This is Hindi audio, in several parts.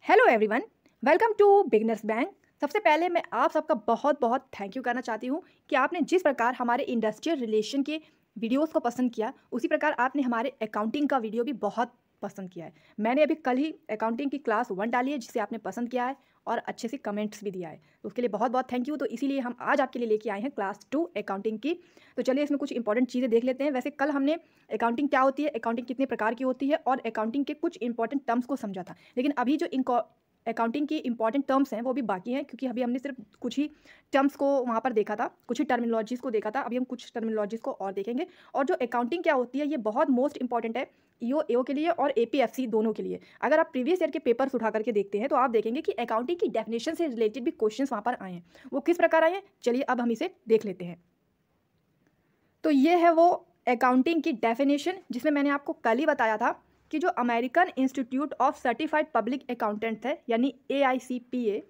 Hello everyone, welcome to beginners bank. सबसे पहले मैं आप सबका बहुत बहुत थैंक यू करना चाहती हूँ कि आपने जिस प्रकार हमारे इंडस्ट्रियल रिलेशन के वीडियोस को पसंद किया, उसी प्रकार आपने हमारे अकाउंटिंग का वीडियो भी बहुत पसंद किया है। मैंने अभी कल ही अकाउंटिंग की क्लास 1 डाली है, जिसे आपने पसंद किया है और अच्छे से कमेंट्स भी दिया है, तो उसके लिए बहुत बहुत थैंक यू। तो इसीलिए हम आज आपके लिए लेके आए हैं क्लास 2 अकाउंटिंग की। तो चलिए इसमें कुछ इंपॉर्टेंट चीज़ें देख लेते हैं। वैसे कल हमने अकाउंटिंग क्या होती है, अकाउंटिंग कितने प्रकार की होती है और अकाउंटिंग के कुछ इंपॉर्टेंट टर्म्स को समझा था, लेकिन अभी जो अकाउंटिंग की इंपॉर्टेंट टर्म्स हैं वो भी बाकी हैं, क्योंकि अभी हमने सिर्फ कुछ ही टर्म्स को वहाँ पर देखा था, कुछ ही टर्मिनोलॉजीज़ को देखा था। अभी हम कुछ टर्मिनोलॉजीज़ को और देखेंगे। और जो अकाउंटिंग क्या होती है ये बहुत मोस्ट इंपॉर्टेंट है ईओ एओ के लिए और एपीएफसी दोनों के लिए। अगर आप प्रीवियस ईयर के पेपर्स उठा करके देखते हैं तो आप देखेंगे कि अकाउंटिंग की डेफिनेशन से रिलेटेड भी क्वेश्चंस वहाँ पर आए हैं। वो किस प्रकार आए हैं, चलिए अब हम इसे देख लेते हैं। तो ये है वो अकाउंटिंग की डेफिनेशन, जिसमें मैंने आपको कल ही बताया था कि जो American institute of certified public accountant है यानी AICPA,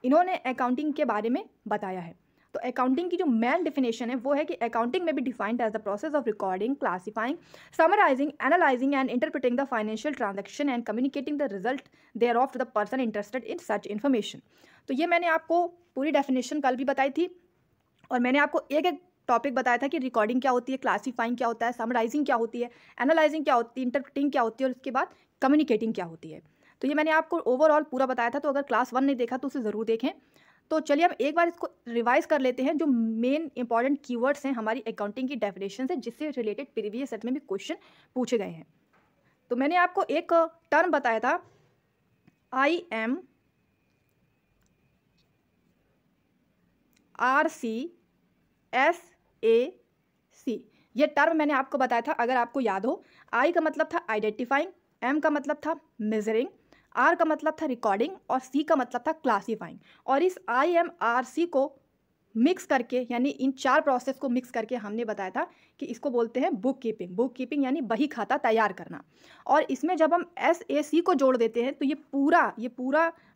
इन्होंने अकाउंटिंग के बारे में बताया है। तो अकाउंटिंग की जो मेन डेफिनेशन है वो है कि अकाउंटिंग में भी defined as the process of recording, classifying, summarising, analysing and interpreting the financial transaction and communicating the result thereof the person interested in such information. तो ये मैंने आपको पूरी डेफिनेशन कल भी बताई थी, और मैंने आपको एक एक टॉपिक बताया था कि रिकॉर्डिंग क्या होती है, क्लासीफाइंग क्या होता है, समराइजिंग क्या होती है, एनालाइजिंग क्या होती है, इंटरप्रिटिंग क्या होती है और उसके बाद कम्युनिकेटिंग क्या होती है। तो ये मैंने आपको ओवरऑल पूरा बताया था। तो अगर क्लास 1 नहीं देखा तो उसे ज़रूर देखें। तो चलिए हम एक बार इसको रिवाइज कर लेते हैं, जो मेन इंपॉर्टेंट कीवर्ड्स हैं हमारी अकाउंटिंग की डेफिनेशन से, जिससे रिलेटेड प्रीवियस सेट में भी क्वेश्चन पूछे गए हैं। तो मैंने आपको एक टर्म बताया था, IMRCSAC। ये टर्म मैंने आपको बताया था, अगर आपको याद हो। आई का मतलब था आइडेंटिफाइंग, एम का मतलब था मेजरिंग, आर का मतलब था रिकॉर्डिंग और सी का मतलब था क्लासीफाइंग। और इस IMRC को मिक्स करके, यानी इन 4 प्रोसेस को मिक्स करके हमने बताया था कि इसको बोलते हैं बुक कीपिंग। बुक कीपिंग यानी बही खाता तैयार करना। और इसमें जब हम SAC को जोड़ देते हैं तो ये पूरा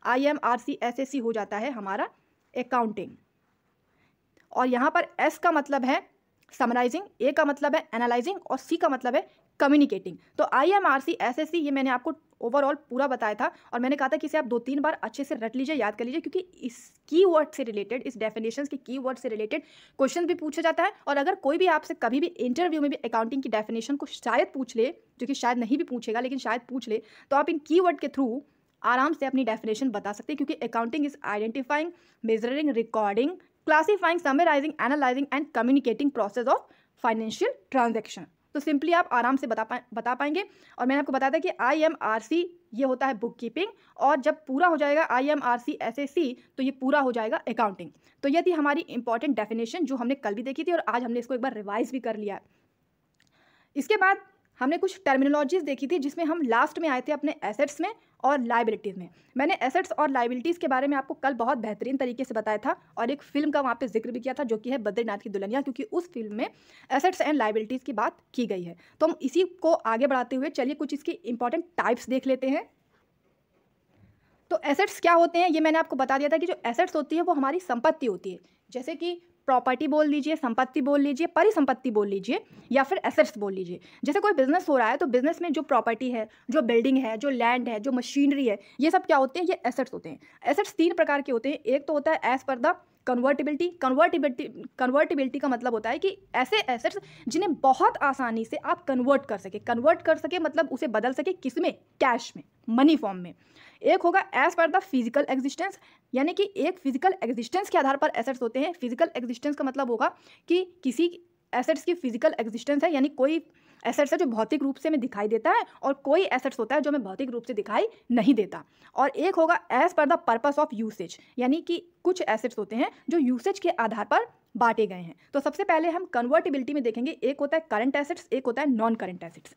IMRCSAC हो जाता है हमारा अकाउंटिंग। और यहाँ पर S का मतलब है समराइजिंग, A का मतलब है एनालाइजिंग और C का मतलब है कम्युनिकेटिंग। तो IMRCSAC ये मैंने आपको ओवरऑल पूरा बताया था, और मैंने कहा था कि इसे आप 2-3 बार अच्छे से रट लीजिए, याद कर लीजिए, क्योंकि इस कीवर्ड से रिलेटेड, इस डेफिनेशन के कीवर्ड से रिलेटेड क्वेश्चन भी पूछा जाता है। और अगर कोई भी आपसे कभी भी इंटरव्यू में भी अकाउंटिंग की डेफिनेशन को शायद पूछ ले, जो कि शायद नहीं भी पूछेगा लेकिन शायद पूछ ले, तो आप इन कीवर्ड के थ्रू आराम से अपनी डेफिनेशन बता सकते हैं, क्योंकि accounting is identifying, measuring, recording, classifying, summarising, analysing and communicating process of financial transaction. तो सिंपली आप आराम से बता पाएंगे। और मैंने आपको बताया था कि IMRC ये होता है बुक कीपिंग, और जब पूरा हो जाएगा IMRCSAC तो ये पूरा हो जाएगा अकाउंटिंग। तो ये थी हमारी इंपॉर्टेंट डेफिनेशन, जो हमने कल भी देखी थी और आज हमने इसको एक बार रिवाइज भी कर लिया है। इसके बाद हमने कुछ टर्मिनोलॉजीज देखी थी, जिसमें हम लास्ट में आए थे अपने एसेट्स में और लाइबिलिटीज़ में। मैंने एसेट्स और लाइबिलिटीज़ के बारे में आपको कल बहुत बेहतरीन तरीके से बताया था, और एक फिल्म का वहाँ पे जिक्र भी किया था, जो कि है बद्रीनाथ की दुल्हनिया, क्योंकि उस फिल्म में एसेट्स एंड लाइबिलिटीज़ की बात की गई है। तो हम इसी को आगे बढ़ाते हुए चलिए कुछ इसके इंपॉर्टेंट टाइप्स देख लेते हैं। तो एसेट्स क्या होते हैं, ये मैंने आपको बता दिया था कि जो एसेट्स होती है वो हमारी संपत्ति होती है, जैसे कि प्रॉपर्टी बोल लीजिए, संपत्ति बोल लीजिए, परिसंपत्ति बोल लीजिए, या फिर एसेट्स बोल लीजिए। जैसे कोई बिजनेस हो रहा है तो बिजनेस में जो प्रॉपर्टी है, जो बिल्डिंग है, जो लैंड है, जो मशीनरी है, ये सब क्या होते हैं, ये एसेट्स होते हैं। एसेट्स 3 प्रकार के होते हैं। एक तो होता है एज पर द कन्वर्टिबिलिटी का मतलब होता है कि ऐसे एसेट्स जिन्हें बहुत आसानी से आप कन्वर्ट कर सके, मतलब उसे बदल सके, किसमें, कैश में, मनी फॉर्म में। एक होगा as per the physical existence, यानी कि एक फिजिकल एग्जिस्टेंस के आधार पर एसेट्स होते हैं। फिजिकल एग्जिस्टेंस का मतलब होगा कि किसी एसेट्स की फिजिकल एग्जिस्टेंस है, यानी कोई एसेट्स है जो भौतिक रूप से हमें दिखाई देता है, और कोई एसेट्स होता है जो हमें भौतिक रूप से दिखाई नहीं देता। और एक होगा as per the purpose of usage, यानी कि कुछ एसेट्स होते हैं जो यूसेज के आधार पर बांटे गए हैं। तो सबसे पहले हम कन्वर्टिबिलिटी में देखेंगे। एक होता है करंट एसेट्स, एक होता है non current assets.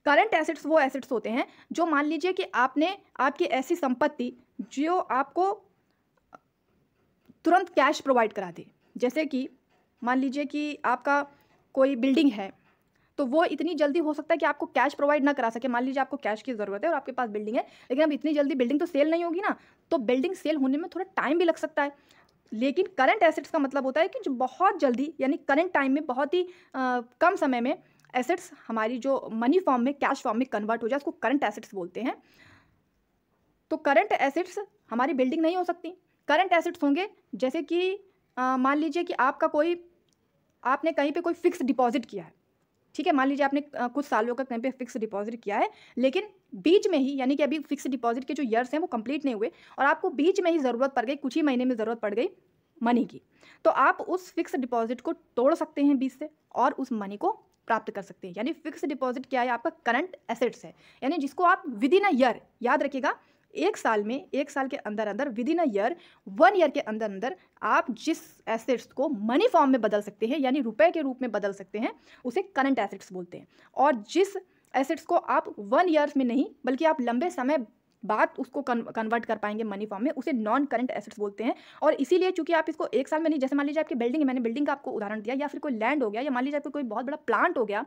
Current assets वो एसेट्स होते हैं जो, मान लीजिए कि आपकी ऐसी संपत्ति जो आपको तुरंत कैश प्रोवाइड करा दे। जैसे कि मान लीजिए कि आपका कोई बिल्डिंग है, तो वो इतनी जल्दी हो सकता है कि आपको कैश प्रोवाइड ना करा सके। मान लीजिए आपको कैश की ज़रूरत है और आपके पास बिल्डिंग है, लेकिन अब इतनी जल्दी बिल्डिंग तो सेल नहीं होगी ना, तो बिल्डिंग सेल होने में थोड़ा टाइम भी लग सकता है। लेकिन करंट एसेट्स का मतलब होता है कि जो बहुत जल्दी, यानी करंट टाइम में, बहुत ही कम समय में एसेट्स हमारी जो मनी फॉर्म में, कैश फॉर्म में कन्वर्ट हो जाए, उसको करंट एसेट्स बोलते हैं। तो करंट एसेट्स हमारी बिल्डिंग नहीं हो सकती। करंट एसेट्स होंगे जैसे कि मान लीजिए कि आपने कहीं पे कोई फिक्स डिपॉजिट किया है, ठीक है, मान लीजिए आपने कुछ सालों का कहीं पे फिक्स डिपॉजिट किया है, लेकिन बीच में ही, यानी कि अभी फिक्स डिपॉजिट के जो ईयर्स हैं वो कंप्लीट नहीं हुए और आपको बीच में ही ज़रूरत पड़ गई, कुछ ही महीने में ज़रूरत पड़ गई मनी की, तो आप उस फिक्स डिपॉजिट को तोड़ सकते हैं बीच से और उस मनी को प्राप्त कर सकते हैं। यानी फिक्स डिपॉजिट क्या है, आपका करंट एसेट्स है, यानी जिसको आप विद इन अ ईयर, याद रखिएगा, एक साल के अंदर अंदर, with in a year, 1 year के अंदर अंदर आप जिस एसेट्स को मनी फॉर्म में बदल सकते हैं, यानी रुपए के रूप में बदल सकते हैं, उसे करंट एसेट्स बोलते हैं। और जिस एसेट्स को आप 1 ईयर्स में नहीं बल्कि आप लंबे समय बाद उसको कन्वर्ट कर पाएंगे मनी फॉर्म में, उसे नॉन करंट एसेट्स बोलते हैं। और इसीलिए चूंकि आप इसको एक साल में नहीं, जैसे मान लीजिए आपकी बिल्डिंग है, मैंने बिल्डिंग का आपको उदाहरण दिया, या फिर कोई लैंड हो गया, या मान लीजिए आपको कोई बहुत बड़ा प्लांट हो गया,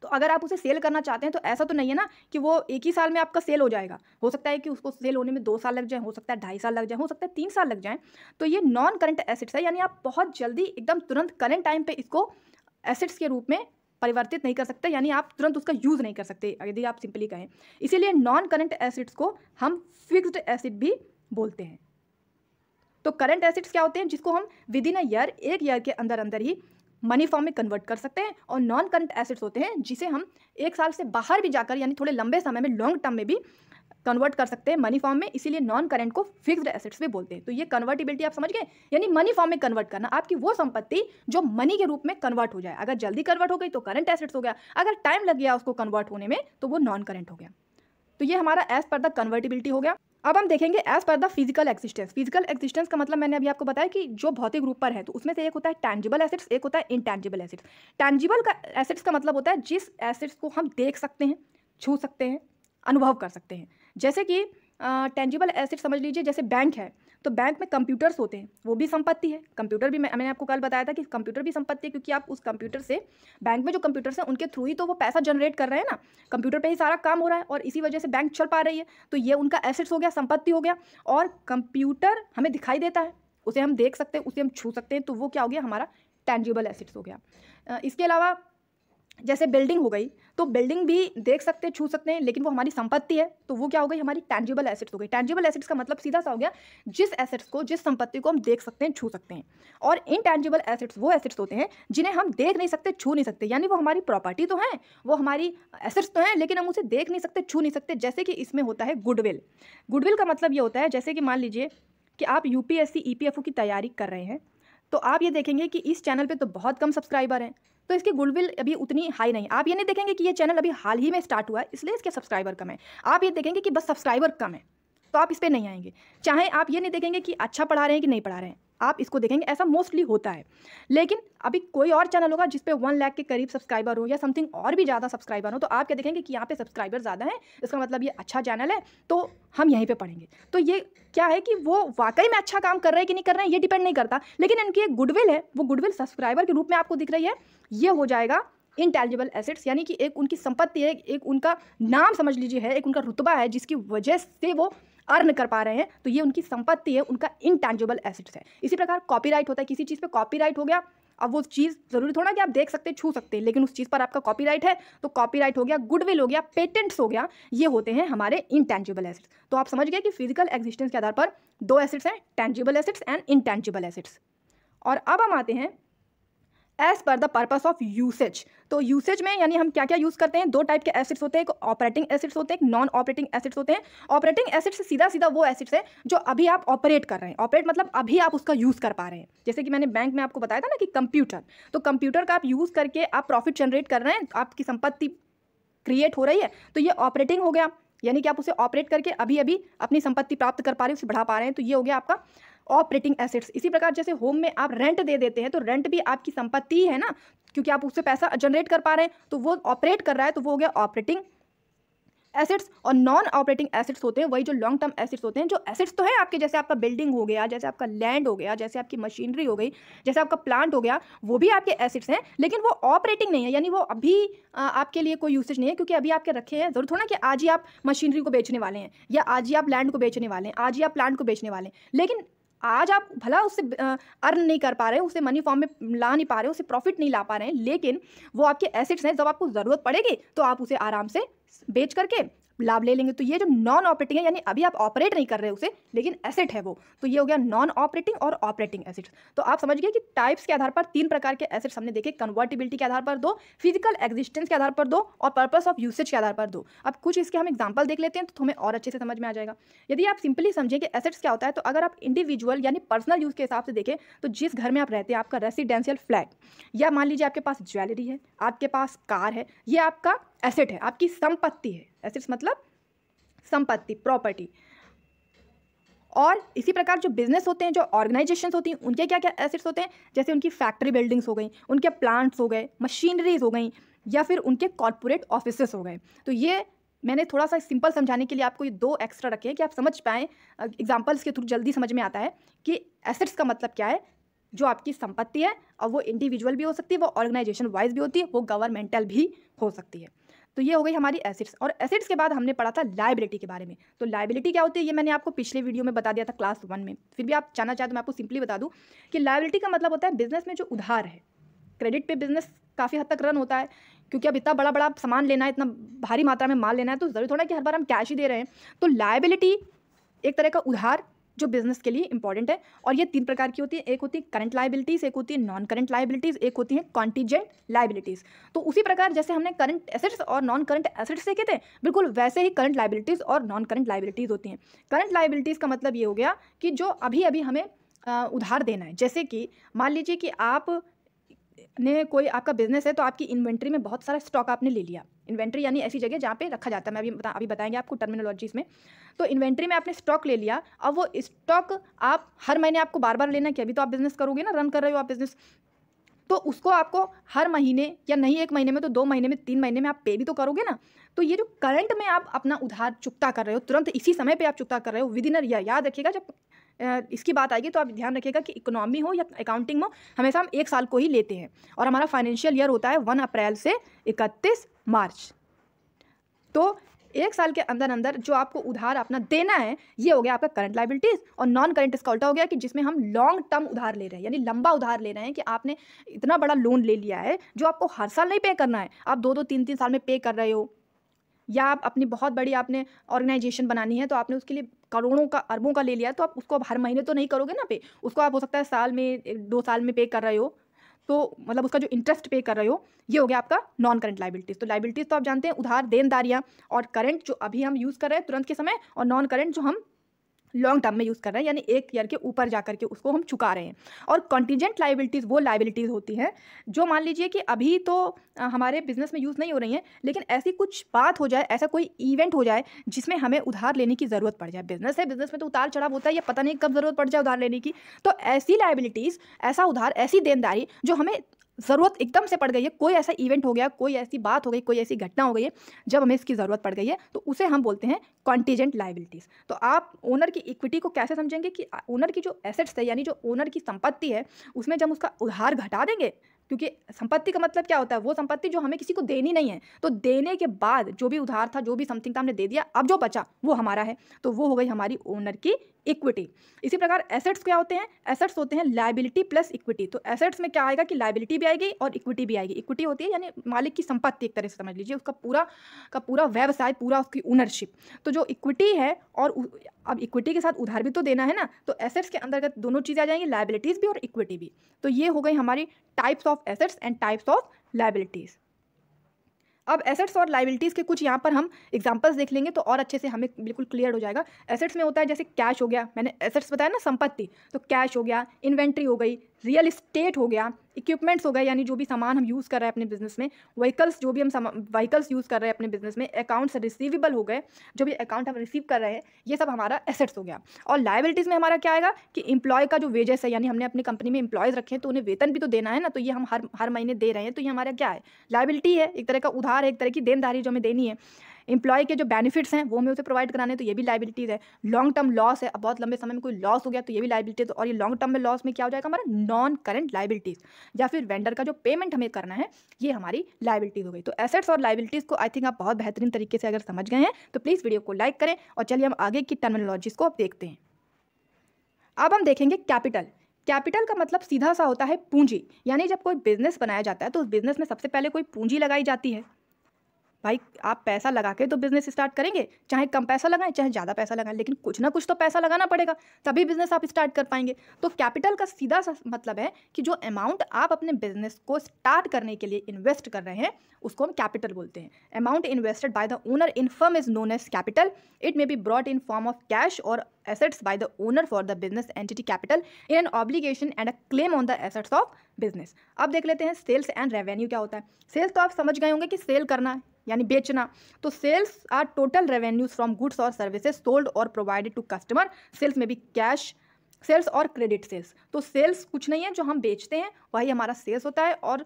तो अगर आप उसे सेल करना चाहते हैं तो ऐसा तो नहीं है ना कि वो एक ही साल में आपका सेल हो जाएगा। हो सकता है कि उसको सेल होने में 2 साल लग जाए, हो सकता है 2.5 साल लग जाए, हो सकता है 3 साल लग जाए। तो ये नॉन करंट एसेट्स है, यानी आप बहुत जल्दी एकदम तुरंत करंट टाइम पे इसको एसेट्स के रूप में परिवर्तित नहीं कर सकते, यानी आप तुरंत उसका यूज़ नहीं कर सकते यदि आप सिंपली कहें। इसीलिए नॉन करंट एसेट्स को हम फिक्स्ड एसेट भी बोलते हैं। तो करंट एसेट्स क्या होते हैं, जिसको हम विद इन अ ईयर, एक ईयर के अंदर अंदर ही मनी फॉर्म में कन्वर्ट कर सकते हैं। और नॉन करंट एसेट्स होते हैं जिसे हम एक साल से बाहर भी जाकर, यानी थोड़े लंबे समय में, लॉन्ग टर्म में भी कन्वर्ट कर सकते हैं मनी फॉर्म में, इसीलिए नॉन करंट को फिक्स्ड एसेट्स भी बोलते हैं। तो ये कन्वर्टिबिलिटी आप समझ गए, यानी मनी फॉर्म में कन्वर्ट करना, आपकी वो संपत्ति जो मनी के रूप में कन्वर्ट हो जाए। अगर जल्दी कन्वर्ट हो गई तो करंट एसेट्स हो गया, अगर टाइम लग गया उसको कन्वर्ट होने में तो वो नॉन करंट हो गया। तो ये हमारा एज पर द कन्वर्टिबिलिटी हो गया। अब हम देखेंगे as per the physical existence. Physical existence का मतलब मैंने अभी आपको बताया कि जो भौतिक रूप पर है, तो उसमें से एक होता है टैंजिबल एसेट्स, एक होता है इनटैंजिबल एसेट्स। टैंजिबल का एसेट्स का मतलब होता है जिस एसेट्स को हम देख सकते हैं, छू सकते हैं, अनुभव कर सकते हैं। जैसे कि टेंजिबल एसेट समझ लीजिए, जैसे बैंक है, तो बैंक में कंप्यूटर्स होते हैं, वो भी संपत्ति है। कंप्यूटर भी मैंने आपको कल बताया था कि कंप्यूटर भी संपत्ति है, क्योंकि आप उस कंप्यूटर से, बैंक में जो कंप्यूटर्स हैं उनके थ्रू ही तो वो पैसा जनरेट कर रहे हैं ना, कंप्यूटर पे ही सारा काम हो रहा है और इसी वजह से बैंक चल पा रही है। तो ये उनका एसेट्स हो गया, संपत्ति हो गया। और कंप्यूटर हमें दिखाई देता है, उसे हम देख सकते हैं, उसे हम छू सकते हैं, तो वो क्या हो गया, हमारा टेंजिबल एसेट्स हो गया। इसके अलावा जैसे बिल्डिंग हो गई, तो बिल्डिंग भी देख सकते हैं, छू सकते हैं, लेकिन वो हमारी संपत्ति है, तो वो क्या हो गई, हमारी टैंजिबल एसेट्स हो गई। टैंजिबल एसेट्स का मतलब सीधा सा हो गया जिस एसेट्स को, जिस संपत्ति को हम देख सकते हैं, छू सकते हैं। और इनटैंजिबल एसेट्स वो एसेट्स होते हैं जिन्हें हम देख नहीं सकते, छू नहीं सकते, यानी वो हमारी प्रॉपर्टी तो है, वो हमारी एसेट्स तो हैं, लेकिन हम उसे देख नहीं सकते, छू नहीं सकते। जैसे कि इसमें होता है गुडविल। गुडविल का मतलब ये होता है, जैसे कि मान लीजिए कि आप यूपीएससी ईपीएफओ की तैयारी कर रहे हैं, तो आप ये देखेंगे कि इस चैनल पे तो बहुत कम सब्सक्राइबर हैं, तो इसकी गुडविल अभी उतनी हाई नहीं। आप ये नहीं देखेंगे कि ये चैनल अभी हाल ही में स्टार्ट हुआ है इसलिए इसके सब्सक्राइबर कम है। आप ये देखेंगे कि बस सब्सक्राइबर कम है, तो आप इस पर नहीं आएंगे। चाहे आप ये नहीं देखेंगे कि अच्छा पढ़ा रहे हैं कि नहीं पढ़ा रहे हैं, आप इसको देखेंगे, ऐसा मोस्टली होता है। लेकिन अभी कोई और चैनल होगा जिस पे 1 लाख के करीब सब्सक्राइबर हो या समथिंग और भी ज़्यादा सब्सक्राइबर हो, तो आप क्या देखेंगे कि यहाँ पे सब्सक्राइबर ज़्यादा है, इसका मतलब ये अच्छा चैनल है, तो हम यहीं पे पढ़ेंगे। तो ये क्या है कि वो वाकई में अच्छा काम कर रहे हैं कि नहीं कर रहे हैं ये डिपेंड नहीं करता, लेकिन इनकी एक गुडविल है, वो गुडविल सब्सक्राइबर के रूप में आपको दिख रही है, ये हो जाएगा इनटैंजिबल एसेट्स। यानी कि एक उनकी संपत्ति है, एक उनका नाम समझ लीजिए है, एक उनका रुतबा है जिसकी वजह से वो अर्न कर पा रहे हैं, तो ये उनकी संपत्ति है, उनका इनटैंजिबल एसेट्स है। इसी प्रकार कॉपीराइट होता है, किसी चीज़ पे कॉपीराइट हो गया, अब वो चीज़ ज़रूरी थोड़ा कि आप देख सकते छू सकते हैं, लेकिन उस चीज़ पर आपका कॉपीराइट है, तो कॉपीराइट हो गया, गुडविल हो गया, पेटेंट्स हो गया, ये होते हैं हमारे इनटैंजिबल एसेट्स। तो आप समझ गए कि फिजिकल एग्जिस्टेंस के आधार पर 2 एसेट्स हैं, tangible assets and intangible assets. और अब हम आते हैं as per the purpose of usage. तो यूसेज में यानी हम क्या क्या यूज़ करते हैं, 2 टाइप के एसेट्स होते हैं, एक ऑपरेटिंग एसेट्स होते हैं, एक नॉन ऑपरेटिंग एसेट्स होते हैं। ऑपरेटिंग एसेट्स सीधा सीधा वो एसेट्स है जो अभी आप ऑपरेट कर रहे हैं, ऑपरेट मतलब अभी आप उसका यूज़ कर पा रहे हैं। जैसे कि मैंने बैंक में आपको बताया था ना कि कंप्यूटर, तो कंप्यूटर का आप यूज़ करके आप प्रॉफिट जनरेट कर रहे हैं, आपकी संपत्ति क्रिएट हो रही है, तो ये ऑपरेटिंग हो गया, यानी कि आप उसे ऑपरेट करके अभी अभी अपनी संपत्ति प्राप्त कर पा रहे हैं, उसे बढ़ा पा रहे हैं, तो ये हो गया आपका ऑपरेटिंग एसेट्स। इसी प्रकार जैसे होम में आप रेंट दे देते हैं, तो रेंट भी आपकी संपत्ति ही है ना, क्योंकि आप उससे पैसा जनरेट कर पा रहे हैं, तो वो ऑपरेट कर रहा है, तो वो हो गया ऑपरेटिंग एसेट्स। और नॉन ऑपरेटिंग एसेट्स होते हैं वही जो लॉन्ग टर्म एसेट्स होते हैं, जो एसेट्स तो है आपके, जैसे आपका बिल्डिंग हो गया, जैसे आपका लैंड हो गया, जैसे आपकी मशीनरी हो गई, जैसे आपका प्लांट हो गया, वो भी आपके एसेट्स हैं, लेकिन वो ऑपरेटिंग नहीं है, यानी वो अभी आपके लिए कोई यूसेज नहीं है, क्योंकि अभी आपके रखे हैं। जरूर थोड़ा कि आज ही आप मशीनरी को बेचने वाले हैं, या आज ही आप लैंड को बेचने वाले हैं, आज ही आप प्लांट को बेचने वाले हैं, लेकिन आज आप भला उससे अर्न नहीं कर पा रहे, उसे मनी फॉर्म में ला नहीं पा रहे, उसे प्रॉफिट नहीं ला पा रहे हैं, लेकिन वो आपके एसेट्स हैं, जब आपको ज़रूरत पड़ेगी तो आप उसे आराम से बेच करके लाभ ले लेंगे। तो ये जो नॉन ऑपरेटिंग है, यानी अभी आप ऑपरेट नहीं कर रहे उसे, लेकिन एसेट है वो, तो ये हो गया नॉन ऑपरेटिंग और ऑपरेटिंग एसेट्स। तो आप समझ गए कि टाइप्स के आधार पर 3 प्रकार के एसेट्स हमने देखे, कन्वर्टिबिलिटी के आधार पर 2, फिजिकल एग्जिस्टेंस के आधार पर 2 और पर्पस ऑफ यूसेज के आधार पर 2। अब कुछ इसके हम एग्जाम्पल देख लेते हैं तो हमें और अच्छे से समझ में आ जाएगा। यदि आप सिंपली समझें कि एसेट्स क्या होता है, तो अगर आप इंडिविजुअल यानी पर्सनल यूज़ के हिसाब से देखें तो जिस घर में आप रहते हैं, आपका रेसिडेंशियल फ्लैट, या मान लीजिए आपके पास ज्वेलरी है, आपके पास कार है, ये आपका एसेट है, आपकी संपत्ति है। एसेट्स मतलब संपत्ति, प्रॉपर्टी। और इसी प्रकार जो बिजनेस होते हैं, जो ऑर्गेनाइजेशंस होती हैं, उनके क्या क्या एसेट्स होते हैं, जैसे उनकी फैक्ट्री बिल्डिंग्स हो गई, उनके प्लांट्स हो गए, मशीनरीज हो गई, या फिर उनके कॉर्पोरेट ऑफिसेस हो गए। तो ये मैंने थोड़ा सा सिंपल समझाने के लिए आपको ये 2 एक्स्ट्रा रखे हैं कि आप समझ पाएँ, एग्जाम्पल्स के थ्रू जल्दी समझ में आता है कि एसेट्स का मतलब क्या है। जो आपकी संपत्ति है, और वो इंडिविजुअल भी हो सकती है, वो ऑर्गेनाइजेशन वाइज भी होती है, वो गवर्नमेंटल भी हो सकती है। तो ये हो गई हमारी एसेट्स। और एसेट्स के बाद हमने पढ़ा था लायबिलिटी के बारे में। तो लायबिलिटी क्या होती है, ये मैंने आपको पिछले वीडियो में बता दिया था क्लास 1 में, फिर भी आप जानना चाहें तो मैं आपको सिंपली बता दूं कि लायबिलिटी का मतलब होता है बिजनेस में जो उधार है। क्रेडिट पे बिजनेस काफ़ी हद तक रन होता है, क्योंकि अब इतना बड़ा बड़ा सामान लेना है, इतना भारी मात्रा में माल लेना है, तो ज़रूरी थोड़ा कि हर बार हम कैश ही दे रहे हैं। तो लायबिलिटी एक तरह का उधार जो बिजनेस के लिए इंपॉर्टेंट है। और ये 3 प्रकार की होती है, एक होती है करंट लायबिलिटीज़, एक होती है नॉन करंट लायबिलिटीज़, एक होती है कॉन्टीजेंट लायबिलिटीज़। तो उसी प्रकार जैसे हमने करंट एसेट्स और नॉन करंट एसेट्स देखे थे, बिल्कुल वैसे ही करंट लायबिलिटीज़ और नॉन करंट लायबिलिटीज़ होती हैं। करंट लायबिलिटीज़ का मतलब ये हो गया कि जो अभी अभी हमें उधार देना है। जैसे कि मान लीजिए कि आप ने कोई आपका बिजनेस है, तो आपकी इन्वेंट्री में बहुत सारा स्टॉक आपने ले लिया। इन्वेंट्री यानी ऐसी जगह जहाँ पे रखा जाता है, मैं अभी बताएंगे आपको टर्मिनोलॉजीज में। तो इन्वेंट्री में आपने स्टॉक ले लिया, अब वो स्टॉक आप हर महीने आपको बार बार लेना, कि अभी तो आप बिजनेस करोगे ना, रन कर रहे हो आप बिजनेस, तो उसको आपको हर महीने, या नहीं 1 महीने में तो 2 महीने में, 3 महीने में आप पे भी तो करोगे ना। तो ये जो करंट में आप अपना उधार चुकता कर रहे हो, तुरंत इसी समय पे आप चुकता कर रहे हो विद इन अ ईयर। याद रखिएगा, जब इसकी बात आएगी तो आप ध्यान रखिएगा कि इकोनॉमी हो या अकाउंटिंग हो, हमेशा हम 1 साल को ही लेते हैं, और हमारा फाइनेंशियल ईयर होता है 1 अप्रैल से 31 मार्च। तो 1 साल के अंदर अंदर जो आपको उधार अपना देना है, ये हो गया आपका करंट लायबिलिटीज़। और नॉन करंट इसका उल्टा हो गया कि जिसमें हम लॉन्ग टर्म उधार ले रहे हैं, यानी लंबा उधार ले रहे हैं, कि आपने इतना बड़ा लोन ले लिया है जो आपको हर साल नहीं पे करना है, आप 2-2, 3-3 साल में पे कर रहे हो। या आप अपनी बहुत बड़ी आपने ऑर्गेनाइजेशन बनानी है, तो आपने उसके लिए करोड़ों का, अरबों का ले लिया है, तो आप उसको अब हर महीने तो नहीं करोगे ना पे, उसको आप हो सकता है साल में 2 साल में पे कर रहे हो, तो मतलब उसका जो इंटरेस्ट पे कर रहे हो, ये हो गया आपका नॉन करंट लायबिलिटीज़। तो लायबिलिटीज़ तो आप जानते हैं उधार, देनदारियाँ, और करंट जो अभी हम यूज़ कर रहे हैं तुरंत के समय, और नॉन करंट जो हम लॉन्ग टर्म में यूज़ कर रहे हैं, यानी 1 ईयर के ऊपर जा करके उसको हम चुका रहे हैं। और कॉन्टीजेंट लायबिलिटीज़ वो लायबिलिटीज़ होती हैं जो मान लीजिए कि अभी तो हमारे बिजनेस में यूज़ नहीं हो रही हैं, लेकिन ऐसी कुछ बात हो जाए, ऐसा कोई इवेंट हो जाए जिसमें हमें उधार लेने की ज़रूरत पड़ जाए। बिजनेस है, बिजनेस में तो उतार चढ़ाव होता है, ये पता नहीं कब ज़रूरत पड़ जाए उधार लेने की। तो ऐसी लायबिलिटीज़, ऐसा उधार, ऐसी देनदारी जो हमें ज़रूरत एकदम से पड़ गई है, कोई ऐसा इवेंट हो गया, कोई ऐसी बात हो गई, कोई ऐसी घटना हो गई है जब हमें इसकी ज़रूरत पड़ गई है, तो उसे हम बोलते हैं कॉन्टीजेंट लायबिलिटीज़। तो आप ओनर की इक्विटी को कैसे समझेंगे कि ओनर की जो एसेट्स है, यानी जो ओनर की संपत्ति है, उसमें जब उसका उधार घटा देंगे, क्योंकि संपत्ति का मतलब क्या होता है, वो संपत्ति जो हमें किसी को देनी नहीं है, तो देने के बाद जो भी उधार था, जो भी समथिंग था, हमने दे दिया, अब जो बचा वो हमारा है, तो वो हो गई हमारी ओनर की इक्विटी। इसी प्रकार एसेट्स क्या होते हैं, एसेट्स होते हैं लायबिलिटी प्लस इक्विटी। तो एसेट्स में क्या आएगा कि लायबिलिटी भी आएगी और इक्विटी भी आएगी। इक्विटी होती है यानी मालिक की संपत्ति, एक तरह से समझ लीजिए, उसका पूरा का पूरा व्यवसाय, पूरा उसकी ओनरशिप। तो जो इक्विटी है, और अब इक्विटी के साथ उधार भी तो देना है ना, तो एसेट्स के अंतर्गत दोनों चीज़ें आ जाएंगी, लायबिलिटीज़ भी और इक्विटी भी। तो ये हो गई हमारी types of assets and types of liabilities. अब एसेट्स और लायबिलिटीज़ के कुछ यहाँ पर हम एग्जांपल्स देख लेंगे तो और अच्छे से हमें बिल्कुल क्लियर हो जाएगा। एसेट्स में होता है जैसे कैश हो गया, मैंने एसेट्स बताया ना संपत्ति, तो कैश हो गया, इन्वेंट्री हो गई, रियल इस्टेट हो गया, इक्विपमेंट्स हो गए यानी जो भी सामान हम यूज़ कर रहे हैं अपने बिजनेस में, व्हीकल्स जो भी हम व्हीकल्स यूज़ कर रहे हैं अपने बिजनेस में, अकाउंट्स रिसीवेबल हो गए, जो भी अकाउंट हम रिसीव कर रहे हैं, ये सब हमारा एसेट्स हो गया। और लायबिलिटीज़ में हमारा क्या आएगा कि एम्प्लॉय का जो वेजेस है, यानी हमने अपनी कंपनी में एम्प्लॉयज़ रखे हैं तो उन्हें वेतन भी तो देना है ना, तो ये हम हर महीने दे रहे हैं, तो ये हमारा क्या है, लायबिलिटी है, एक तरह का उधार है, एक तरह की देनदारी जो हमें देनी है। एम्प्लॉय के जो बेनिफिट्स हैं वो हमें उसे प्रोवाइड कराने हैं, तो ये भी लायबिलिटीज़ है। लॉन्ग टर्म लॉस है, अब बहुत लंबे समय में कोई लॉस हो गया तो ये भी लायबिलिटीज़, और ये लॉन्ग टर्म में लॉस में क्या हो जाएगा हमारा नॉन करंट लायबिलिटीज़, या फिर वेंडर का जो पेमेंट हमें करना है, ये हमारी लायबिलिटीज़ हो गई। तो एसेट्स और लायबिलिटीज़ को आई थिंक आप बहुत बेहतरीन तरीके से अगर समझ गए हैं तो प्लीज़ वीडियो को लाइक करें, और चलिए हम आगे की टर्मिनोलॉजीज़ को अब देखते हैं। अब हम देखेंगे कैपिटल। कैपिटल का मतलब सीधा सा होता है पूंजी, यानी जब कोई बिजनेस बनाया जाता है तो उस बिजनेस में सबसे पहले कोई पूंजी लगाई जाती है। भाई आप पैसा लगा के तो बिजनेस स्टार्ट करेंगे, चाहे कम पैसा लगाएं चाहे ज़्यादा पैसा लगाएं, लेकिन कुछ ना कुछ तो पैसा लगाना पड़ेगा, तभी बिजनेस आप स्टार्ट कर पाएंगे। तो कैपिटल का सीधा सा मतलब है कि जो अमाउंट आप अपने बिजनेस को स्टार्ट करने के लिए इन्वेस्ट कर रहे हैं उसको हम कैपिटल बोलते हैं। Amount invested by the owner in firm is known as capital. It may be brought in form of cash और assets by the owner for the business entity capital in an obligation and a claim on the assets of business। अब देख लेते हैं सेल्स एंड रेवेन्यू क्या होता है। सेल्स तो आप समझ गए होंगे कि सेल करना है यानी बेचना, तो sales are total revenues from goods और सर्विसेज सोल्ड और प्रोवाइडेड टू कस्टमर। सेल्स में भी कैश सेल्स और क्रेडिट सेल्स। तो सेल्स कुछ नहीं है, जो हम बेचते हैं वही हमारा सेल्स होता है, और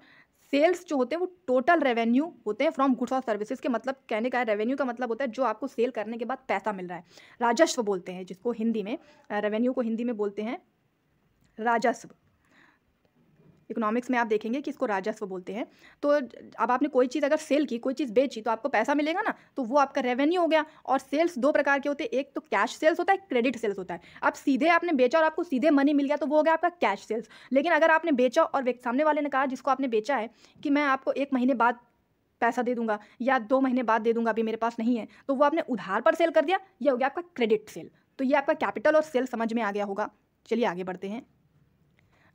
सेल्स जो होते हैं वो टोटल रेवेन्यू होते हैं फ्रॉम गुड्स और सर्विसेज के। मतलब कहने का है रेवेन्यू का मतलब होता है जो आपको सेल करने के बाद पैसा मिल रहा है। राजस्व बोलते हैं जिसको हिंदी में, रेवेन्यू को हिंदी में बोलते हैं राजस्व। इकोनॉमिक्स में आप देखेंगे कि इसको राजस्व बोलते हैं। तो अब आपने कोई चीज़ अगर सेल की, कोई चीज़ बेची, तो आपको पैसा मिलेगा ना, तो वो आपका रेवेन्यू हो गया। और सेल्स दो प्रकार के होते हैं, एक तो कैश सेल्स होता है, क्रेडिट सेल्स होता है। अब सीधे आपने बेचा और आपको सीधे मनी मिल गया तो वो हो गया आपका कैश सेल्स। लेकिन अगर आपने बेचा और सामने वाले ने कहा जिसको आपने बेचा है कि मैं आपको 1 महीने बाद पैसा दे दूंगा या 2 महीने बाद दे दूंगा, अभी मेरे पास नहीं है, तो वो आपने उधार पर सेल कर दिया, ये हो गया आपका क्रेडिट सेल। तो ये आपका कैपिटल और सेल समझ में आ गया होगा। चलिए आगे बढ़ते हैं।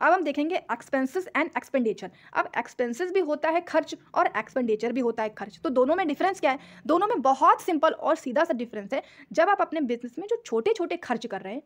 अब हम देखेंगे एक्सपेंसेस एंड एक्सपेंडिचर। अब एक्सपेंसेस भी होता है खर्च और एक्सपेंडिचर भी होता है खर्च। तो दोनों में डिफरेंस क्या है? दोनों में बहुत सिंपल और सीधा सा डिफरेंस है। जब आप अपने बिजनेस में जो छोटे छोटे खर्च कर रहे हैं,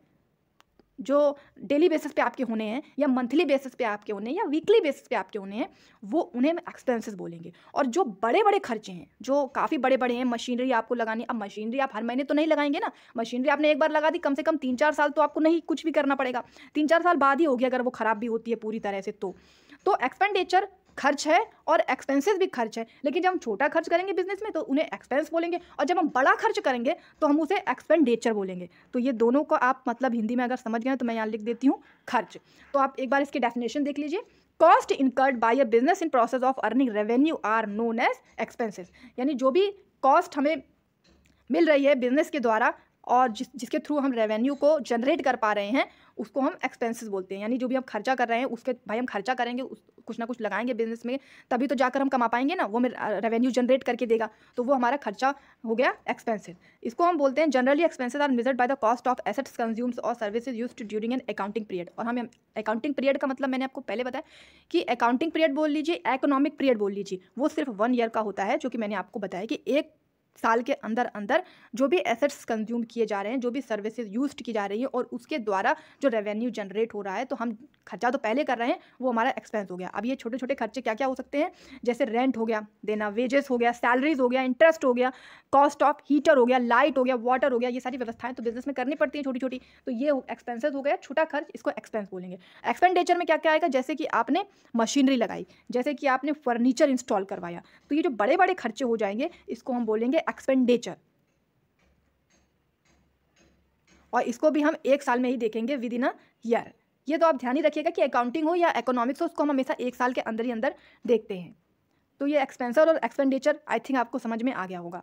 जो डेली बेसिस पे आपके होने हैं या मंथली बेसिस पे आपके होने हैं या वीकली बेसिस पे आपके होने हैं, वो उन्हें हम एक्सपेंसेस बोलेंगे। और जो बड़े बड़े खर्चे हैं, जो काफ़ी बड़े बड़े हैं, मशीनरी आपको लगानी, अब मशीनरी आप हर महीने तो नहीं लगाएंगे ना। मशीनरी आपने एक बार लगा दी, कम से कम 3-4 साल तो आपको नहीं कुछ भी करना पड़ेगा। 3-4 साल बाद ही होगी अगर वो ख़राब भी होती है पूरी तरह से। तो एक्सपेंडिचर खर्च है और एक्सपेंसेस भी खर्च है। लेकिन जब हम छोटा खर्च करेंगे बिजनेस में तो उन्हें एक्सपेंस बोलेंगे, और जब हम बड़ा खर्च करेंगे तो हम उसे एक्सपेंडिचर बोलेंगे। तो ये दोनों को आप मतलब हिंदी में अगर समझ गए तो मैं यहाँ लिख देती हूँ खर्च। तो आप एक बार इसकी डेफिनेशन देख लीजिए। Cost incurred by a business in process of earning revenue are known as expenses. यानी जो भी कॉस्ट हमें मिल रही है बिजनेस के द्वारा और जिसके थ्रू हम रेवेन्यू को जनरेट कर पा रहे हैं उसको हम एक्सपेंसेस बोलते हैं। यानी जो भी हम खर्चा कर रहे हैं उसके, भाई हम खर्चा करेंगे, कुछ ना कुछ लगाएंगे बिजनेस में, तभी तो जाकर हम कमा पाएंगे ना, वो रेवेन्यू जनरेट करके देगा, तो वो हमारा खर्चा हो गया एक्सपेंसेस। इसको हम बोलते हैं generally expenses are measured by the cost of assets consumes और services used during an accounting period. और हम अकाउंटिंग पीरियड का मतलब मैंने आपको पहले बताया कि अकाउंटिंग पीरियड बोल लीजिए, इकोनॉमिक पीरियड बोल लीजिए, वो सिर्फ 1 ईयर का होता है, जो कि मैंने आपको बताया कि 1 साल के अंदर अंदर जो भी एसेट्स कंज्यूम किए जा रहे हैं, जो भी सर्विसेज यूज्ड की जा रही है और उसके द्वारा जो रेवेन्यू जनरेट हो रहा है, तो हम खर्चा तो पहले कर रहे हैं, वो हमारा एक्सपेंस हो गया। अब ये छोटे छोटे खर्चे क्या क्या हो सकते हैं, जैसे रेंट हो गया देना, वेजेस हो गया, सैलरीज हो गया, इंटरेस्ट हो गया, कॉस्ट ऑफ हीटर हो गया, लाइट हो गया, वाटर हो गया, ये सारी व्यवस्थाएं तो बिजनेस में करनी पड़ती हैं छोटी छोटी। तो ये एक्सपेंसेस हो गया छोटा खर्च, इसको एक्सपेंस बोलेंगे। एक्सपेंडिचर में क्या क्या आएगा, जैसे कि आपने मशीनरी लगाई, जैसे कि आपने फर्नीचर इंस्टॉल करवाया, तो ये जो बड़े बड़े खर्चे हो जाएंगे इसको हम बोलेंगे एक्सपेंडिचर। और इसको भी हम 1 साल में ही देखेंगे, विद इन अ ईयर। ये तो आप ध्यान ही रखिएगा कि अकाउंटिंग हो या इकोनॉमिक्स हो, उसको हम हमेशा 1 साल के अंदर ही अंदर देखते हैं। तो ये एक्सपेंसर और एक्सपेंडिचर आई थिंक आपको समझ में आ गया होगा।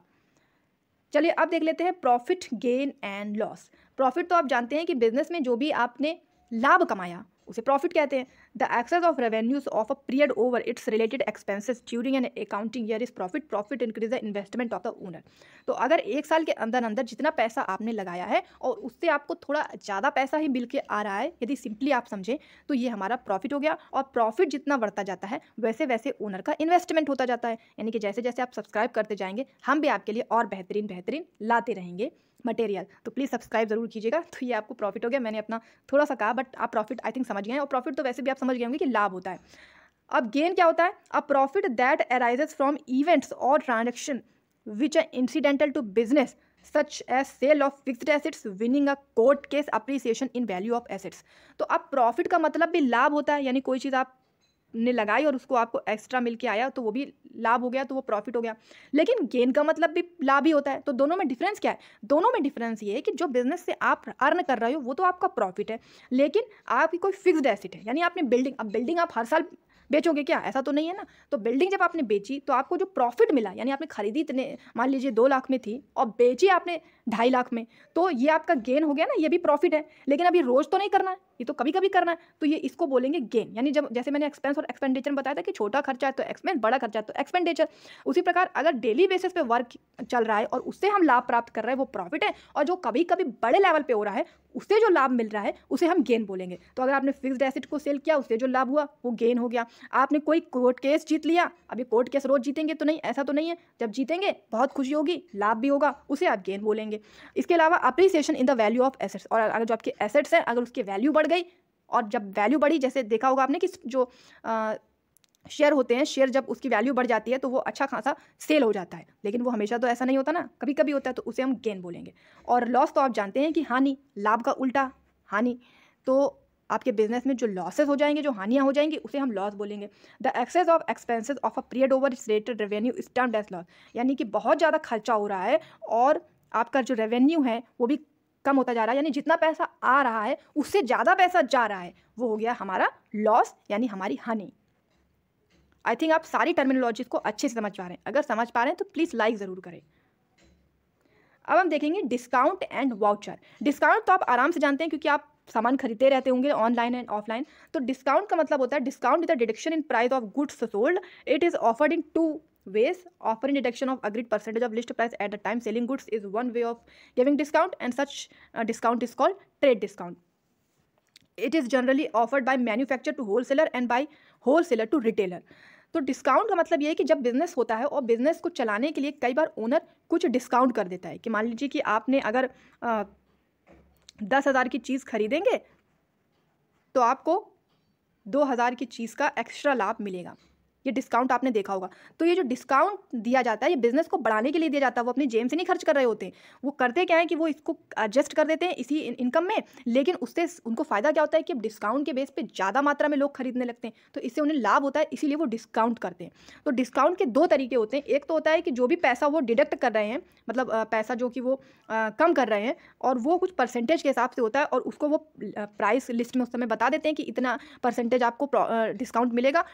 चलिए अब देख लेते हैं profit, gain and loss. Profit तो आप जानते हैं कि बिजनेस में जो भी आपने लाभ कमाया उसे प्रॉफिट कहते हैं। The excess of revenues of a period over its related expenses during an accounting year is profit. Profit increase the investment of the owner. तो अगर 1 साल के अंदर अंदर जितना पैसा आपने लगाया है और उससे आपको थोड़ा ज़्यादा पैसा ही मिल के आ रहा है, यदि सिंपली आप समझें तो ये हमारा प्रॉफिट हो गया। और प्रॉफिट जितना बढ़ता जाता है वैसे वैसे ओनर का इन्वेस्टमेंट होता जाता है। यानी कि जैसे जैसे आप सब्सक्राइब करते जाएंगे हम भी आपके लिए और बेहतरीन बेहतरीन लाते रहेंगे मटेरियल। तो प्लीज़ सब्सक्राइब जरूर कीजिएगा। तो ये आपको प्रॉफिट हो गया, मैंने अपना थोड़ा सा कहा बट आप प्रॉफिट आई थिंक समझ गए हैं। और प्रॉफिट तो वैसे भी आप समझ गए होंगे कि लाभ होता है। अब गेन क्या होता है, a profit that arises from events और transaction which are incidental to business such as sale of fixed assets, winning a court case, appreciation in value of assets. तो अब प्रॉफिट का मतलब भी लाभ होता है, यानी कोई चीज़ आप ने लगाई और उसको आपको एक्स्ट्रा मिल के आया तो वो भी लाभ हो गया, तो वो प्रॉफिट हो गया। लेकिन गेन का मतलब भी लाभ ही होता है। तो दोनों में डिफरेंस क्या है, दोनों में डिफरेंस ये है कि जो बिजनेस से आप अर्न कर रहे हो वो तो आपका प्रॉफिट है, लेकिन आपकी कोई फिक्स्ड एसेट है। यानी आपने बिल्डिंग, अब बिल्डिंग आप हर साल बेचोगे क्या, ऐसा तो नहीं है ना। तो बिल्डिंग जब आपने बेची तो आपको जो प्रॉफिट मिला, यानी आपने खरीदी इतने, मान लीजिए 2 लाख में थी और बेची आपने 2.5 लाख में, तो ये आपका गेन हो गया ना, ये भी प्रॉफिट है। लेकिन अभी रोज तो नहीं करना है, ये तो कभी कभी करना है, तो ये इसको बोलेंगे गेन। यानी जब जैसे मैंने एक्सपेंस और एक्सपेंडिचर में बताया था कि छोटा खर्चा है तो एक्सपेंस, बड़ा खर्चा है तो एक्सपेंडिचर, उसी प्रकार अगर डेली बेसिस पे वर्क चल रहा है और उससे हम लाभ प्राप्त कर रहे हैं वो प्रॉफिट है, और जो कभी कभी बड़े लेवल पे हो रहा है उससे जो लाभ मिल रहा है उसे हम गेन बोलेंगे। तो अगर आपने फिक्स्ड एसेट को सेल किया, उससे जो लाभ हुआ वो गेन हो गया। आपने कोई कोर्ट केस जीत लिया, अभी कोर्ट केस रोज जीतेंगे तो नहीं, ऐसा तो नहीं है, जब जीतेंगे बहुत खुशी होगी, लाभ भी होगा, उसे आप गेन बोलेंगे। इसके अलावा appreciation in the value of assets, और अगर जो आपके एसेट्स हैं अगर उसकी वैल्यू बढ़ गई, और जब वैल्यू बढ़ी, जैसे देखा होगा आपने कि जो शेयर होते हैं, शेयर जब उसकी वैल्यू बढ़ जाती है तो वो अच्छा खासा सेल हो जाता है, लेकिन वो हमेशा तो ऐसा नहीं होता ना, कभी कभी होता है, तो उसे हम गेन बोलेंगे। और लॉस तो आप जानते हैं कि हानि, लाभ का उल्टा हानि, तो आपके बिजनेस में जो लॉसेस हो जाएंगे, जो हानियां हो जाएंगी, उसे हम लॉस बोलेंगे। The excess of expenses of a period over its rated revenue is termed as loss, यानी कि बहुत ज़्यादा खर्चा हो रहा है और आपका जो रेवेन्यू है वो भी कम होता जा रहा है, यानी जितना पैसा आ रहा है उससे ज़्यादा पैसा जा रहा है, वो हो गया हमारा लॉस, यानी हमारी हानि। आई थिंक आप सारी टर्मिनोलॉजीज को अच्छे से समझ पा रहे हैं। अगर समझ पा रहे हैं तो प्लीज़ लाइक ज़रूर करें। अब हम देखेंगे डिस्काउंट एंड वाउचर। डिस्काउंट तो आप आराम से जानते हैं क्योंकि आप सामान खरीदते रहते होंगे ऑनलाइन एंड ऑफलाइन। तो डिस्काउंट का मतलब होता है discount is the deduction in price of goods sold. It is offered in two ways. Offering deduction of agreed percentage of list price at the time selling goods is one way of giving discount, and such discount is called trade discount. It is generally offered by manufacturer to wholesaler and by wholesaler to retailer. तो डिस्काउंट का मतलब ये है कि जब बिजनेस होता है और बिजनेस को चलाने के लिए कई बार ओनर कुछ डिस्काउंट कर देता है, कि मान लीजिए कि आपने अगर 10,000 की चीज़ खरीदेंगे तो आपको 2,000 की चीज़ का एक्स्ट्रा लाभ मिलेगा। ये डिस्काउंट आपने देखा होगा। तो ये जो डिस्काउंट दिया जाता है ये बिजनेस को बढ़ाने के लिए दिया जाता है, वो अपनी जेब से नहीं खर्च कर रहे होते हैं। वो करते क्या है कि वो इसको एडजस्ट कर देते हैं इसी इनकम में, लेकिन उससे उनको फ़ायदा क्या होता है कि डिस्काउंट के बेस पे ज़्यादा मात्रा में लोग खरीदने लगते हैं, तो इससे उन्हें लाभ होता है, इसीलिए वो डिस्काउंट करते हैं। तो डिस्काउंट के दो तरीके होते हैं। एक तो होता है कि जो भी पैसा वो डिडक्ट कर रहे हैं, मतलब पैसा जो कि वो कम कर रहे हैं, और वो कुछ परसेंटेज के हिसाब से होता है, और उसको वो प्राइस लिस्ट में उस समय बता देते हैं कि इतना परसेंटेज आपको डिस्काउंट मिलेगा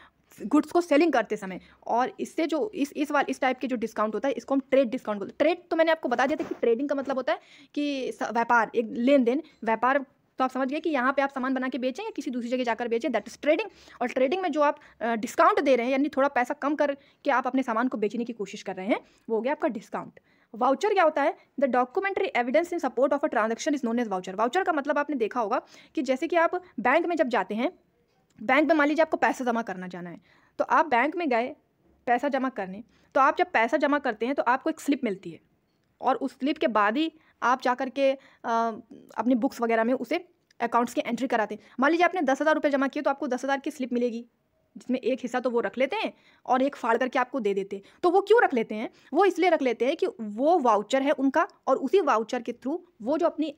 गुड्स को सेलिंग करते समय। और इससे जो इस टाइप के जो डिस्काउंट होता है इसको हम ट्रेड डिस्काउंट बोलते हैं। ट्रेड तो मैंने आपको बता दिया था कि ट्रेडिंग का मतलब होता है कि व्यापार, एक लेन देन, व्यापार। तो आप समझ गए कि यहाँ पे आप सामान बना के बेचें या किसी दूसरी जगह जाकर बेचें, दैट इज ट्रेडिंग। और ट्रेडिंग में जो आप डिस्काउंट दे रहे हैं, यानी थोड़ा पैसा कम करके आप अपने सामान को बेचने की कोशिश कर रहे हैं, वो हो गया आपका डिस्काउंट। वाउचर क्या होता है? The documentary evidence in support of a transaction is known as voucher. Voucher का मतलब आपने देखा होगा कि जैसे कि आप बैंक में जब जाते हैं, बैंक में मान लीजिए आपको पैसा जमा करना जाना है, तो आप बैंक में गए पैसा जमा करने, तो आप जब पैसा जमा करते हैं तो आपको एक स्लिप मिलती है, और उस स्लिप के बाद ही आप जा कर के अपनी बुक्स वगैरह में उसे अकाउंट्स की एंट्री कराते हैं। मान लीजिए आपने 10,000 रुपये जमा किए तो आपको 10,000 की स्लिप मिलेगी, जिसमें एक हिस्सा तो वो रख लेते हैं और एक फाड़ करके आपको दे देते हैं। तो वो क्यों रख लेते हैं? वो इसलिए रख लेते हैं कि वो वाउचर है उनका, और उसी वाउचर के थ्रू वो जो अपनी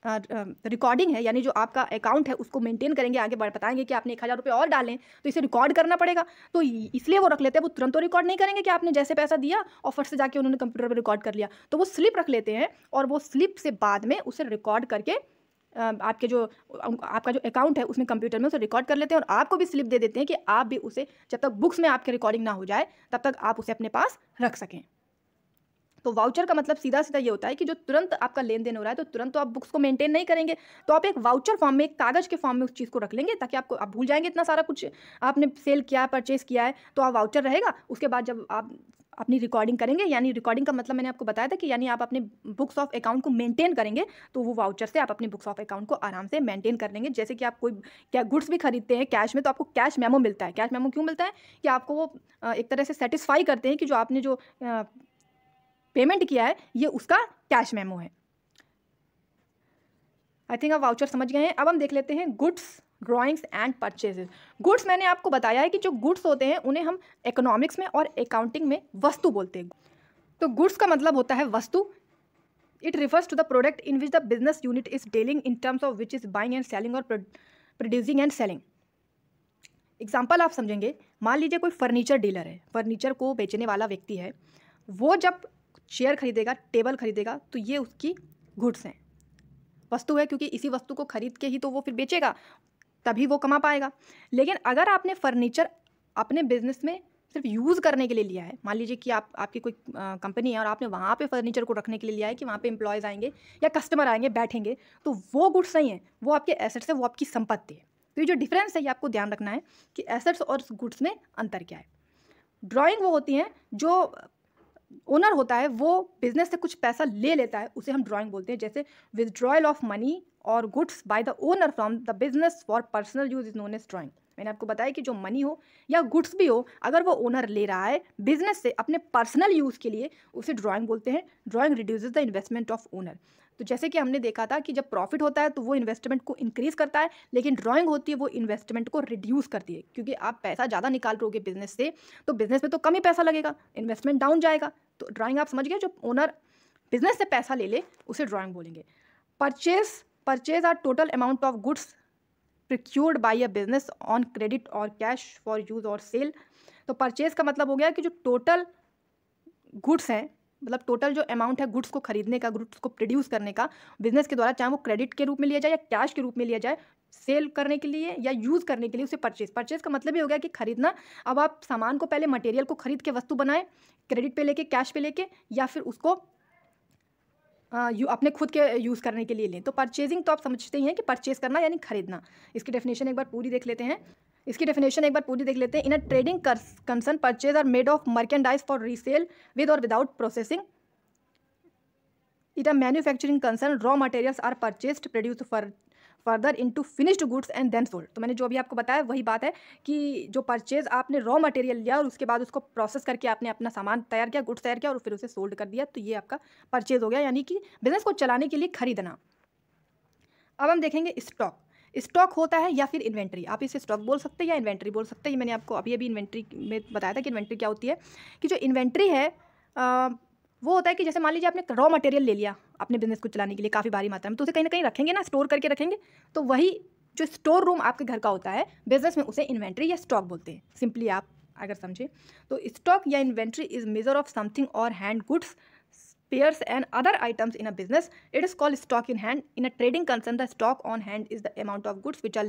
रिकॉर्डिंग है, यानी जो आपका अकाउंट है उसको मेंटेन करेंगे, आगे बताएंगे कि आपने 1,000 रुपये और डालें तो इसे रिकॉर्ड करना पड़ेगा, तो इसलिए वो रख लेते हैं। वो तुरंत तो रिकॉर्ड नहीं करेंगे कि आपने जैसे पैसा दिया और फट से जाके उन्होंने कंप्यूटर पर रिकॉर्ड कर लिया, तो वो स्लिप रख लेते हैं, और वो स्लिप से बाद में उसे रिकॉर्ड करके आपके जो आपका जो अकाउंट है उसमें कंप्यूटर में उसे रिकॉर्ड कर लेते हैं, और आपको भी स्लिप दे देते हैं कि आप भी उसे जब तक बुक्स में आपके रिकॉर्डिंग ना हो जाए तब तक आप उसे अपने पास रख सकें। तो वाउचर का मतलब सीधा सीधा ये होता है कि जो तुरंत आपका लेन देन हो रहा है, तो तुरंत तो आप बुक्स को मेंटेन नहीं करेंगे, तो आप एक वाउचर फॉर्म में, एक कागज़ के फॉर्म में उस चीज़ को रख लेंगे, ताकि आप भूल जाएंगे इतना सारा कुछ आपने सेल किया है, परचेस किया है, तो आप वाउचर रहेगा। उसके बाद जब आप अपनी रिकॉर्डिंग करेंगे, यानी रिकॉर्डिंग का मतलब मैंने आपको बताया था कि यानी आप अपने बुक्स ऑफ अकाउंट को मेंटेन करेंगे, तो वो वाउचर से आप अपने बुक्स ऑफ अकाउंट को आराम से मेंटेन कर लेंगे। जैसे कि आप कोई क्या गुड्स भी खरीदते हैं कैश में, तो आपको कैश मेमो मिलता है। कैश मेमो क्यों मिलता है? कि आपको वो एक तरह से सेटिस्फाई करते हैं कि जो आपने जो पेमेंट किया है ये उसका कैश मेमो है। आई थिंक आप वाउचर समझ गए हैं। अब हम देख लेते हैं goods, drawings and purchases. Goods मैंने आपको बताया है कि जो गुड्स होते हैं उन्हें हम इकोनॉमिक्स में और अकाउंटिंग में वस्तु बोलते हैं। तो गुड्स का मतलब होता है वस्तु। It refers to the product in which the business unit is dealing in terms of which is buying and selling और प्रोड्यूसिंग एंड सेलिंग। एग्जाम्पल आप समझेंगे, मान लीजिए कोई फर्नीचर डीलर है, फर्नीचर को बेचने वाला व्यक्ति है, वो जब चेयर खरीदेगा, टेबल खरीदेगा, तो ये उसकी गुड्स हैं, वस्तु है, क्योंकि इसी वस्तु को खरीद के ही तो वो फिर बेचेगा, तभी वो कमा पाएगा। लेकिन अगर आपने फर्नीचर अपने बिजनेस में सिर्फ यूज़ करने के लिए लिया है, मान लीजिए कि आपकी कोई कंपनी है और आपने वहाँ पे फर्नीचर को रखने के लिए लिया है कि वहाँ पे एम्प्लॉयज़ आएंगे या कस्टमर आएंगे बैठेंगे, तो वो गुड्स नहीं है, वो आपके एसेट्स है, वो आपकी संपत्ति है। तो ये जो डिफरेंस है ये आपको ध्यान रखना है कि एसेट्स और गुड्स में अंतर क्या है। ड्राइंग वो होती हैं जो ओनर होता है वो बिजनेस से कुछ पैसा ले लेता है, उसे हम ड्राइंग बोलते हैं। जैसे विथड्रॉयल ऑफ मनी और goods by the owner from the business for personal use is known as drawing. मैंने आपको बताया कि जो मनी हो या गुड्स भी हो, अगर वो ओनर ले रहा है बिजनेस से अपने पर्सनल यूज़ के लिए, उसे ड्राइंग बोलते हैं। Drawing reduces the investment of owner. तो जैसे कि हमने देखा था कि जब प्रॉफिट होता है तो वो इन्वेस्टमेंट को इंक्रीज करता है, लेकिन ड्राइंग होती है वो इन्वेस्टमेंट को रिड्यूस करती है, क्योंकि आप पैसा ज़्यादा निकाल रहोगे बिजनेस से, तो बिजनेस में तो कम ही पैसा लगेगा, इन्वेस्टमेंट डाउन जाएगा। तो ड्राइंग आप समझ गए, जो ओनर बिजनेस से पैसा ले ले उसे ड्राइंग बोलेंगे। Purchase are total amount of goods procured by a business on credit और कैश फॉर यूज़ और सेल। तो परचेज का मतलब हो गया कि जो टोटल गुड्स हैं, मतलब टोटल जो अमाउंट है गुड्स को खरीदने का, गुड्स को प्रोड्यूस करने का बिजनेस के द्वारा, चाहे वो क्रेडिट के रूप में लिया जाए या कैश के रूप में लिया जाए, सेल करने के लिए या यूज़ करने के लिए, उसे परचेज का मतलब ही हो गया कि खरीदना। अब आप सामान को पहले मटेरियल को खरीद के वस्तु बनाएं, क्रेडिट पे लेके, कैश पे लेके, या फिर उसको अपने खुद के यूज़ करने के लिए लें। तो परचेजिंग तो आप समझते ही हैं कि परचेज करना यानी खरीदना। इसकी डेफिनेशन एक बार पूरी देख लेते हैं। In a trading concern purchase are made of merchandise for resale with or without processing. In a manufacturing concern raw materials are purchased produced further into finished goods and then sold. तो मैंने जो अभी आपको बताया वही बात है कि जो परचेज आपने रॉ मटेरियल लिया और उसके बाद उसको प्रोसेस करके आपने अपना सामान तैयार किया, गुड्स तैयार किया और फिर उसे सोल्ड कर दिया, तो ये आपका परचेज हो गया, यानी कि बिजनेस को चलाने के लिए खरीदना। अब हम देखेंगे स्टॉक। स्टॉक होता है या फिर इन्वेंट्री, आप इसे स्टॉक बोल सकते हैं या इन्वेंट्री बोल सकते हैं। ये मैंने आपको अभी इन्वेंट्री में बताया था कि इन्वेंट्री क्या होती है। कि जो इन्वेंट्री है वो होता है कि जैसे मान लीजिए आपने रॉ मटेरियल ले लिया अपने बिजनेस को चलाने के लिए काफ़ी भारी मात्रा में, तो उसे कहीं ना कहीं रखेंगे ना, स्टोर करके रखेंगे। तो वही जो स्टोर रूम आपके घर का होता है बिजनेस में, उसे इन्वेंट्री या स्टॉक बोलते हैं, सिंपली आप अगर समझें तो। स्टॉक या inventory is measure of something or hand goods, spares and other items in a business. It is called stock in hand. In a trading concern, the stock on hand is the amount of goods which are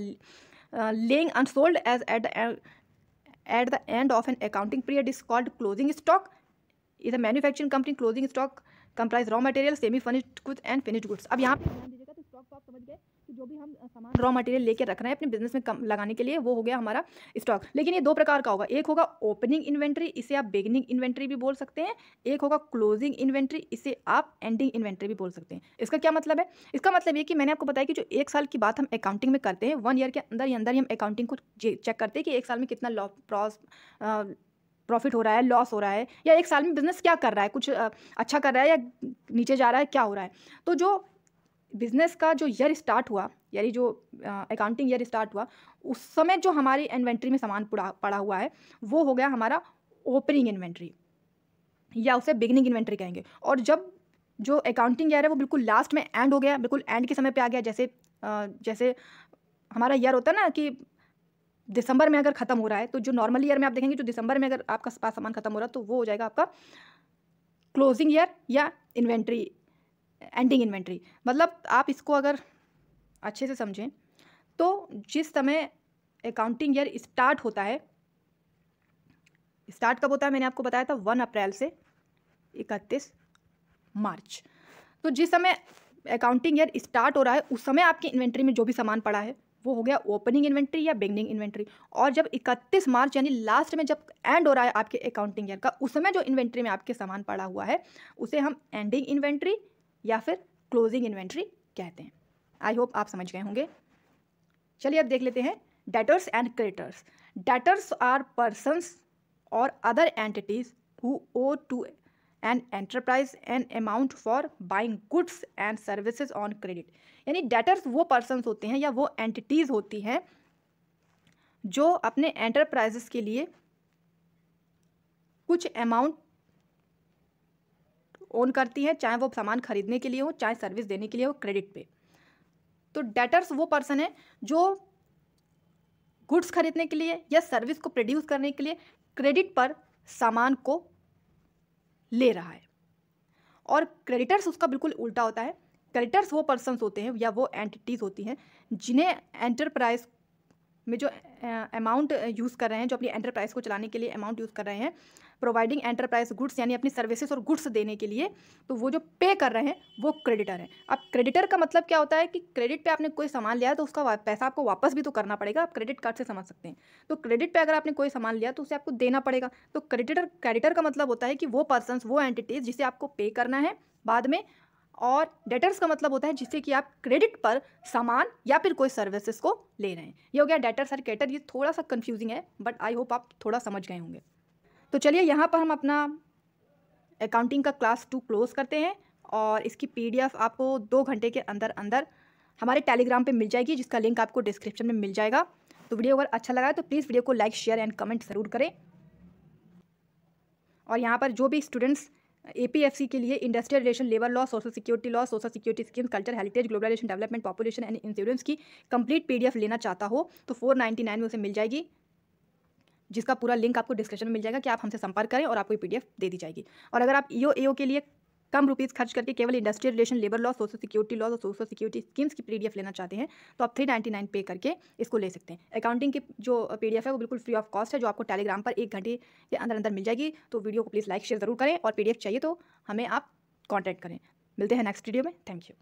laying unsold as at the end of an accounting period is called closing stock. In a manufacturing company, closing stock comprise raw material, semi finished goods and finished goods. अब यहाँ पे ध्यान दीजिएगा, तो स्टॉक तो आप समझ गए कि जो भी हम सामान रॉ मटेरियल लेके रख रहे हैं अपने बिजनेस में लगाने के लिए, वो हो गया हमारा स्टॉक। लेकिन ये दो प्रकार का होगा, एक होगा ओपनिंग इन्वेंट्री, इसे आप बिगिनिंग इन्वेंट्री भी बोल सकते हैं। एक होगा क्लोजिंग इन्वेंट्री, इसे आप एंडिंग इन्वेंट्री भी बोल सकते हैं। इसका क्या मतलब है? इसका मतलब ये कि मैंने आपको बताया कि जो 1 साल की बात हम अकाउंटिंग में करते हैं, 1 ईयर के अंदर ही हम अकाउंटिंग को चेक करते हैं कि 1 साल में कितना प्रॉफिट हो रहा है, लॉस हो रहा है, या 1 साल में बिजनेस क्या कर रहा है, कुछ अच्छा कर रहा है या नीचे जा रहा है, क्या हो रहा है। तो जो बिजनेस का जो ईयर स्टार्ट हुआ, यानी जो अकाउंटिंग ईयर स्टार्ट हुआ, उस समय जो हमारी इन्वेंट्री में सामान पड़ा हुआ है, वो हो गया हमारा ओपनिंग इन्वेंट्री, या उसे बिगिनिंग इन्वेंट्री कहेंगे। और जब जो अकाउंटिंग ईयर है वो बिल्कुल लास्ट में एंड हो गया, बिल्कुल एंड के समय पे आ गया, जैसे हमारा ईयर होता है ना कि दिसंबर में अगर ख़त्म हो रहा है, तो जो नॉर्मल ईयर में आप देखेंगे जो दिसंबर में अगर आपका पास सामान खत्म हो रहा है, तो वो हो जाएगा आपका क्लोजिंग ईयर या इन्वेंट्री, एंडिंग इन्वेंट्री। मतलब आप इसको अगर अच्छे से समझें तो जिस समय अकाउंटिंग ईयर स्टार्ट होता है, स्टार्ट कब होता है मैंने आपको बताया था, 1 अप्रैल से 31 मार्च। तो जिस समय अकाउंटिंग ईयर स्टार्ट हो रहा है उस समय आपकी इन्वेंट्री में जो भी सामान पड़ा है वो हो गया ओपनिंग इन्वेंट्री या बिगनिंग इन्वेंट्री। और जब 31 मार्च यानी लास्ट में जब एंड हो रहा है आपके अकाउंटिंग ईयर का, उस समय जो इन्वेंट्री में आपके सामान पड़ा हुआ है उसे हम एंडिंग इन्वेंट्री या फिर क्लोजिंग इन्वेंट्री कहते हैं। आई होप आप समझ गए होंगे। चलिए अब देख लेते हैं debtors and creditors. Debtors are persons or other entities who owe to an enterprise an amount for buying goods and services on credit. यानी डेटर्स वो पर्सन्स होते हैं या वो एंटिटीज़ होती हैं जो अपने एंटरप्राइजेस के लिए कुछ अमाउंट ओन करती हैं, चाहे वो सामान खरीदने के लिए हो चाहे सर्विस देने के लिए हो क्रेडिट पे। तो डेटर्स वो पर्सन है जो गुड्स खरीदने के लिए या सर्विस को प्रोड्यूस करने के लिए क्रेडिट पर सामान को ले रहा है। और क्रेडिटर्स उसका बिल्कुल उल्टा होता है। क्रेडिटर्स वो पर्सन्स होते हैं या वो एंटिटीज़ होती हैं जिन्हें एंटरप्राइज में जो अमाउंट यूज़ कर रहे हैं, जो अपनी एंटरप्राइज को चलाने के लिए अमाउंट यूज़ कर रहे हैं, प्रोवाइडिंग एंटरप्राइज गुड्स यानी अपनी सर्विसेज और गुड्स देने के लिए, तो वो जो पे कर रहे हैं वो क्रेडिटर है। अब क्रेडिटर का मतलब क्या होता है कि क्रेडिट पे आपने कोई सामान लिया है तो उसका पैसा आपको वापस भी तो करना पड़ेगा। आप क्रेडिट कार्ड से समझ सकते हैं। तो क्रेडिट पे अगर आपने कोई सामान लिया तो उसे आपको देना पड़ेगा। तो क्रेडिटर का मतलब होता है कि वो पर्सन्स, वो एंटिटीज जिसे आपको पे करना है बाद में, और डेटर्स का मतलब होता है जिससे कि आप क्रेडिट पर सामान या फिर कोई सर्विसेज को ले रहे हैं। ये हो गया डेटर्स और क्रेडिटर। ये थोड़ा सा कंफ्यूजिंग है बट आई होप आप थोड़ा समझ गए होंगे। तो चलिए यहाँ पर हम अपना अकाउंटिंग का क्लास 2 क्लोज करते हैं और इसकी PDF आपको 2 घंटे के अंदर अंदर हमारे टेलीग्राम पे मिल जाएगी, जिसका लिंक आपको डिस्क्रिप्शन में मिल जाएगा। तो वीडियो अगर अच्छा लगा है तो प्लीज़ वीडियो को लाइक, शेयर एंड कमेंट ज़रूर करें। और यहाँ पर जो भी स्टूडेंट्स APFC के लिए industrial relation, labour law, social security schemes, culture, heritage, globalisation, development, population and insurance की कंप्लीट PDF लेना चाहता हो तो 499 में उसे मिल जाएगी, जिसका पूरा लिंक आपको डिस्क्रिप्शन में मिल जाएगा कि आप हमसे संपर्क करें और आपको ये PDF दे दी जाएगी। और अगर आप EO के लिए कम रुपीज़ खर्च करके केवल industrial relation, labour law, social security law और सोशल सिक्योरिटी स्कीम्स की PDF लेना चाहते हैं तो आप 399 पे करके इसको ले सकते हैं। अकाउंटिंग की जो PDF है वो बिल्कुल फ्री ऑफ कॉस्ट है, जो आपको टेलीग्राम पर 1 घंटे के अंदर अंदर मिल जाएगी। तो वीडियो को प्लीज़ लाइक शेयर ज़रूर करें और PDF चाहिए तो हमें आप कॉन्टैक्ट करें। मिलते हैं नेक्स्ट वीडियो में। Thank you.